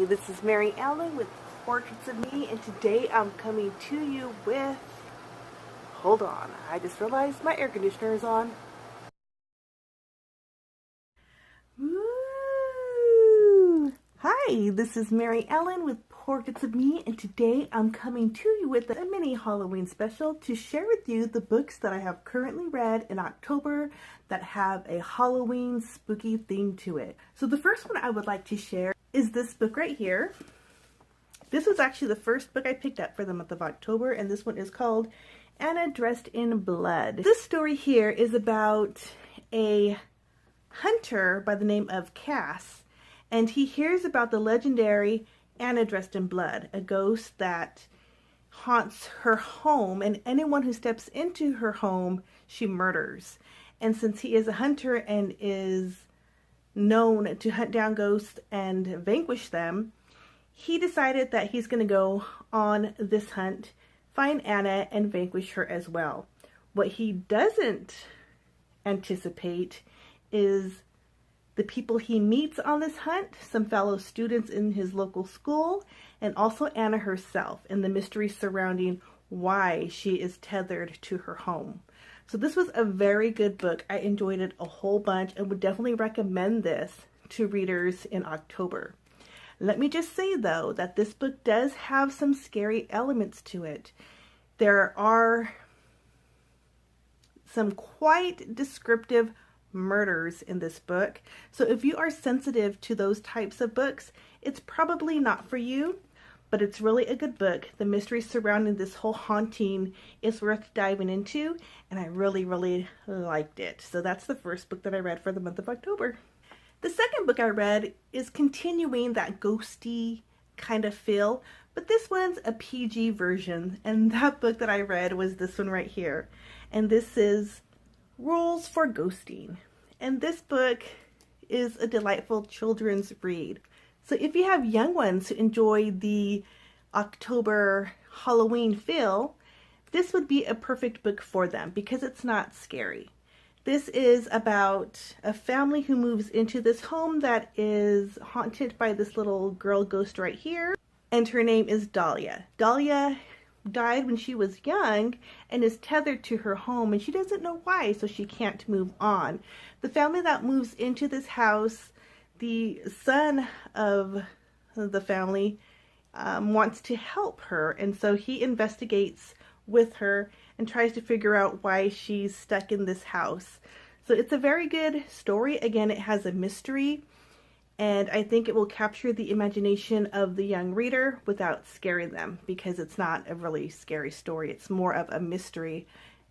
this is Mary Ellen with Portraits of Me, and today I'm coming to you with, hold on, I just realized my air conditioner is on. Woo! Hi, this is Mary Ellen with Portraits of Me, and today I'm coming to you with a mini Halloween special to share with you the books that I have currently read in October that have a Halloween spooky theme to it. So the first one I would like to share is this book right here. This was actually the first book I picked up for the month of October, and this one is called Anna Dressed in Blood. This story here is about a hunter by the name of Cass, and he hears about the legendary Anna Dressed in Blood, a ghost that haunts her home, and anyone who steps into her home she murders. And since he is a hunter and is known to hunt down ghosts and vanquish them, he decided that he's going to go on this hunt, find Anna, and vanquish her as well. What he doesn't anticipate is the people he meets on this hunt, some fellow students in his local school, and also Anna herself, and the mystery surrounding why she is tethered to her home. So this was a very good book. I enjoyed it a whole bunch and would definitely recommend this to readers in October. Let me just say though that this book does have some scary elements to it. There are some quite descriptive murders in this book. So if you are sensitive to those types of books, it's probably not for you. But it's really a good book. The mystery surrounding this whole haunting is worth diving into, and I really, really liked it. So that's the first book that I read for the month of October. The second book I read is continuing that ghosty kind of feel, but this one's a PG version, and that book that I read was this one right here. And this is Rules for Ghosting. And this book is a delightful children's read. So if you have young ones who enjoy the October Halloween feel, this would be a perfect book for them because it's not scary. This is about a family who moves into this home that is haunted by this little girl ghost right here, and her name is Dahlia. Dahlia died when she was young and is tethered to her home, and she doesn't know why, so she can't move on. The family that moves into this house, the son of the family wants to help her, and so he investigates with her and tries to figure out why she's stuck in this house. So it's a very good story. Again, it has a mystery, and I think it will capture the imagination of the young reader without scaring them, because it's not a really scary story. It's more of a mystery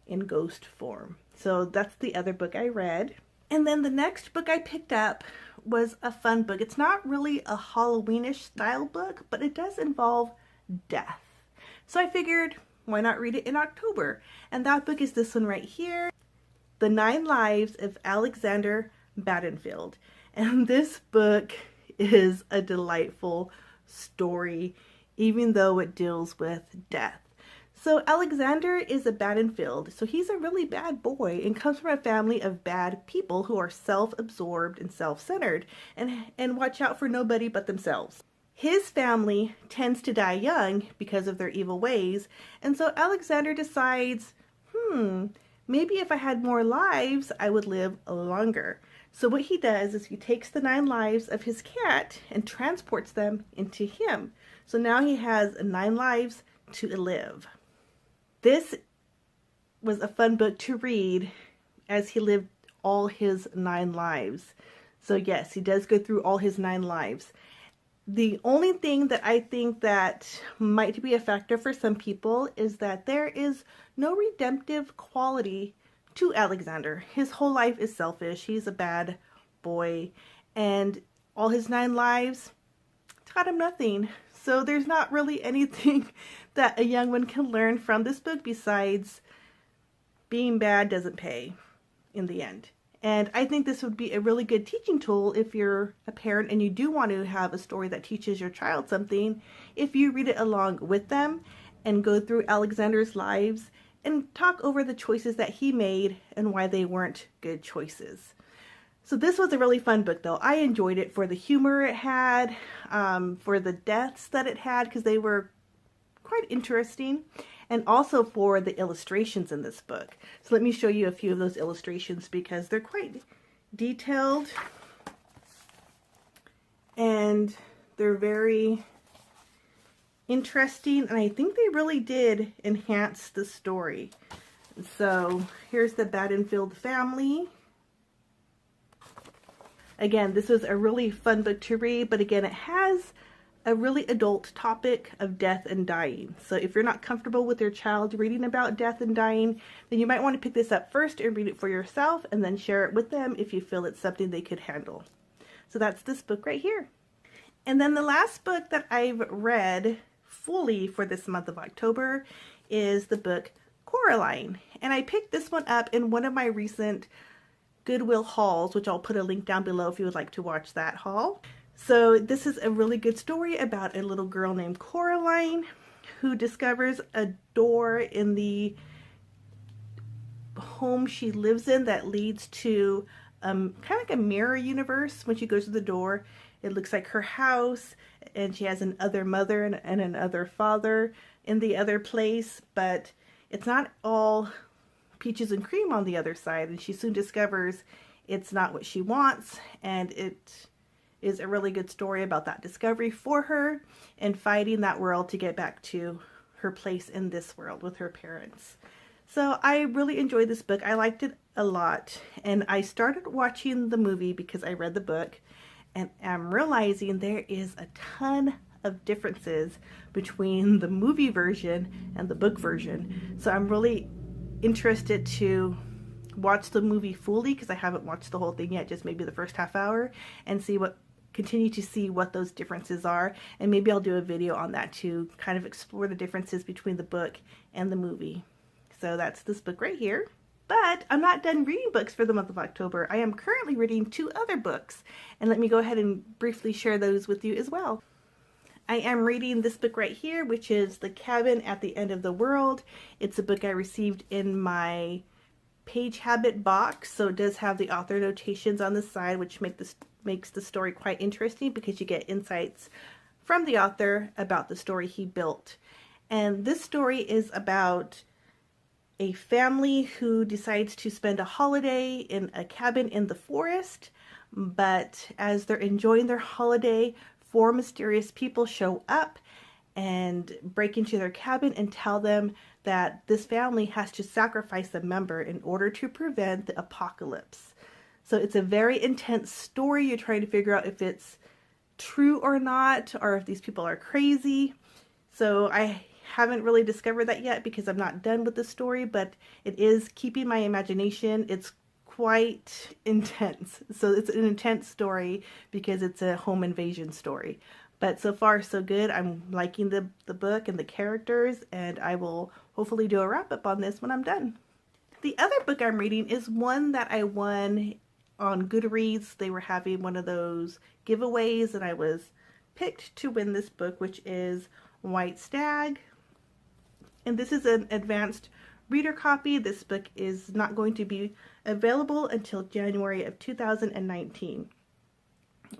in ghost form. So that's the other book I read. And then the next book I picked up was a fun book. It's not really a Halloweenish style book, but it does involve death. So I figured, why not read it in October? And that book is this one right here, The 9 Lives of Alexander Badenfield. And this book is a delightful story, even though it deals with death. So Alexander is a Badenfield, so he's a really bad boy and comes from a family of bad people who are self-absorbed and self-centered and watch out for nobody but themselves. His family tends to die young because of their evil ways, and so Alexander decides, maybe if I had more lives, I would live longer. So what he does is he takes the 9 lives of his cat and transports them into him. So now he has 9 lives to live. This was a fun book to read as he lived all his 9 lives. So yes, he does go through all his 9 lives. The only thing that I think that might be a factor for some people is that there is no redemptive quality to Alexander. His whole life is selfish. He's a bad boy, and all his 9 lives taught him nothing. So there's not really anything that a young one can learn from this book besides being bad doesn't pay in the end. And I think this would be a really good teaching tool if you're a parent and you do want to have a story that teaches your child something, if you read it along with them and go through Alexander's lives and talk over the choices that he made and why they weren't good choices. So this was a really fun book though. I enjoyed it for the humor it had, for the deaths that it had, because they were quite interesting, and also for the illustrations in this book. So let me show you a few of those illustrations because they're quite detailed and they're very interesting, and I think they really did enhance the story. So here's the Blakefield family. Again, this was a really fun book to read, but again, it has a really adult topic of death and dying. So if you're not comfortable with your child reading about death and dying, then you might want to pick this up first and read it for yourself and then share it with them if you feel it's something they could handle. So that's this book right here. And then the last book that I've read fully for this month of October is the book Coraline. And I picked this one up in one of my recent Goodwill hauls, which I'll put a link down below if you would like to watch that haul. So this is a really good story about a little girl named Coraline who discovers a door in the home she lives in that leads to kind of like a mirror universe. When she goes to the door, it looks like her house, and she has an other mother and an other father in the other place, but it's not all peaches and cream on the other side, and she soon discovers it's not what she wants, and it is a really good story about that discovery for her and fighting that world to get back to her place in this world with her parents. So I really enjoyed this book. I liked it a lot, and I started watching the movie because I read the book, and I'm realizing there is a ton of differences between the movie version and the book version. So I'm really interested to watch the movie fully because I haven't watched the whole thing yet, just maybe the first half hour, and continue to see what those differences are, and maybe I'll do a video on that to kind of explore the differences between the book and the movie. So that's this book right here. But I'm not done reading books for the month of October. I am currently reading 2 other books, and let me go ahead and briefly share those with you as well. I am reading this book right here, which is The Cabin at the End of the World. It's a book I received in my Page Habit box, so it does have the author notations on the side, which makes the story quite interesting because you get insights from the author about the story he built. And this story is about a family who decides to spend a holiday in a cabin in the forest, but as they're enjoying their holiday, 4 mysterious people show up and break into their cabin and tell them that this family has to sacrifice a member in order to prevent the apocalypse. So it's a very intense story. You're trying to figure out if it's true or not, or if these people are crazy. So I haven't really discovered that yet because I'm not done with the story, but it is keeping my imagination. It's quite intense. So it's an intense story because it's a home invasion story. But so far so good. I'm liking the book and the characters, and I will hopefully do a wrap-up on this when I'm done. The other book I'm reading is one that I won on Goodreads. They were having one of those giveaways, and I was picked to win this book, which is White Stag. And this is an advanced reader copy. This book is not going to be available until January of 2019.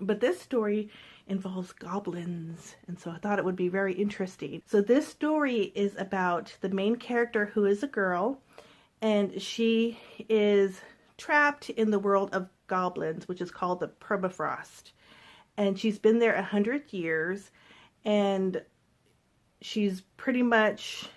But this story involves goblins, and so I thought it would be very interesting. So this story is about the main character, who is a girl, and she is trapped in the world of goblins, which is called the permafrost. And she's been there 100 years, and she's pretty much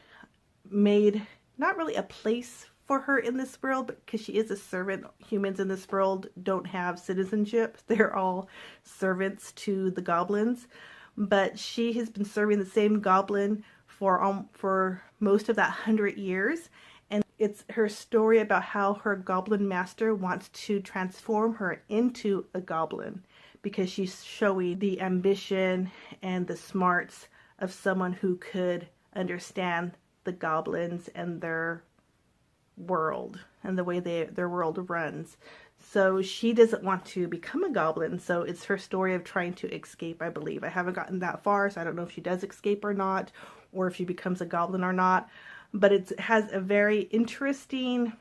made not really a place for her in this world, because she is a servant. Humans in this world don't have citizenship. They're all servants to the goblins. But she has been serving the same goblin for most of that 100 years. And it's her story about how her goblin master wants to transform her into a goblin, because she's showing the ambition and the smarts of someone who could understand the goblins and their world and the way their world runs. So she doesn't want to become a goblin, so it's her story of trying to escape, I believe. I haven't gotten that far, so I don't know if she does escape or not, or if she becomes a goblin or not. But it has a very interesting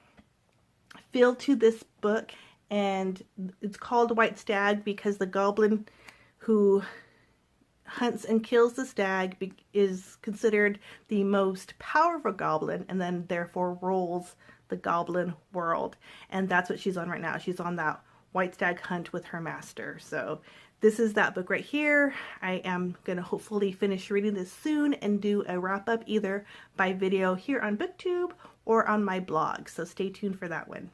feel to this book, and it's called White Stag because the goblin who hunts and kills the stag is considered the most powerful goblin, and then therefore rules the goblin world. And that's what she's on right now. She's on that white stag hunt with her master. So this is that book right here. I am going to hopefully finish reading this soon and do a wrap up either by video here on BookTube or on my blog. So stay tuned for that one.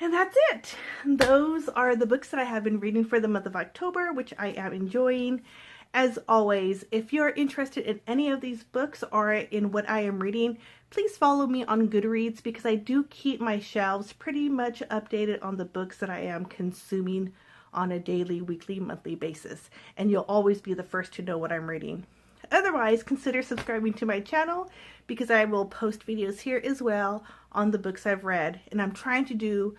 And that's it. Those are the books that I have been reading for the month of October, which I am enjoying. As always, if you're interested in any of these books or in what I am reading, please follow me on Goodreads because I do keep my shelves pretty much updated on the books that I am consuming on a daily, weekly, monthly basis. And you'll always be the first to know what I'm reading. Otherwise, consider subscribing to my channel because I will post videos here as well on the books I've read. And I'm trying to do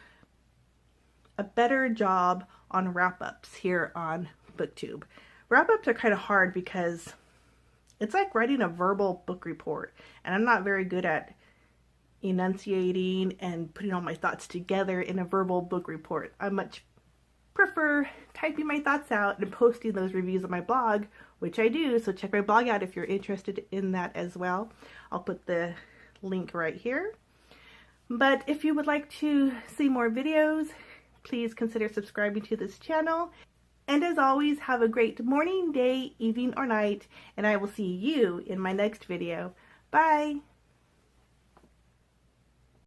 a better job on wrap-ups here on BookTube. Wrap-ups are kind of hard because it's like writing a verbal book report, and I'm not very good at enunciating and putting all my thoughts together in a verbal book report. I much prefer typing my thoughts out and posting those reviews on my blog, which I do, so check my blog out if you're interested in that as well. I'll put the link right here. But if you would like to see more videos, please consider subscribing to this channel. And as always, have a great morning, day, evening, or night, and I will see you in my next video. Bye!